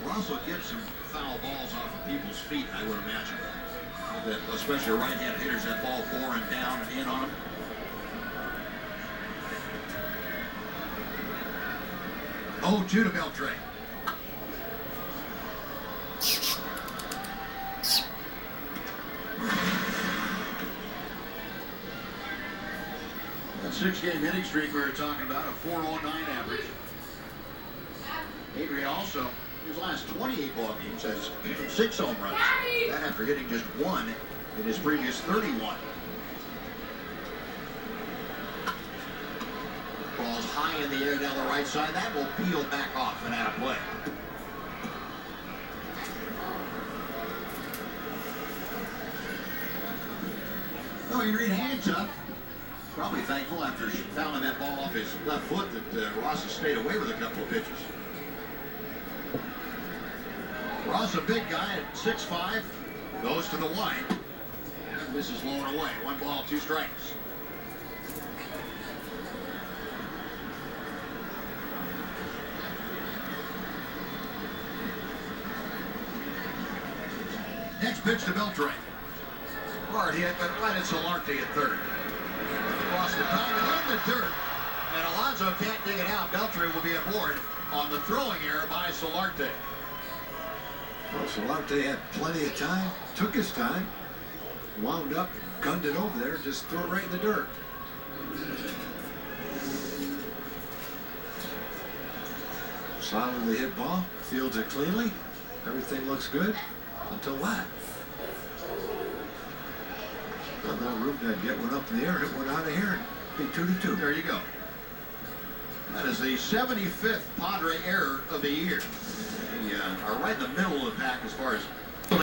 Ross will get some foul balls off of people's feet, I would imagine. That, especially right-hand hitters, that ball boring down and in on them. 0-2 to Beltre. That 6-game hitting streak we were talking about, a 4.09 average. Adrian also, his last 28 ball games, has 6 home runs. That after hitting just 1 in his previous 31. Ball's high in the air down the right side. That will peel back off and out of play. No, Adrian hands up. Probably thankful after fouling that ball off his left foot that Ross has stayed away with a couple of pitches. Ross, a big guy at 6'5", goes to the white. And this is low and away. 1 ball, 2 strikes. Next pitch to Beltre. Hard hit, but right at Solarte at third. Across the diamond in the dirt. And Alonso can't dig it out. Beltre will be aboard on the throwing error by Solarte. Well, Solarte had plenty of time, took his time, wound up, gunned it over there, just threw it right in the dirt. Solidly hit ball, fields it cleanly, everything looks good until that. Not enough room to get one up in the air, hit one out of here, and be 2-2. There you go. That is the 75th Padre error of the year. They are right in the middle of the pack as far as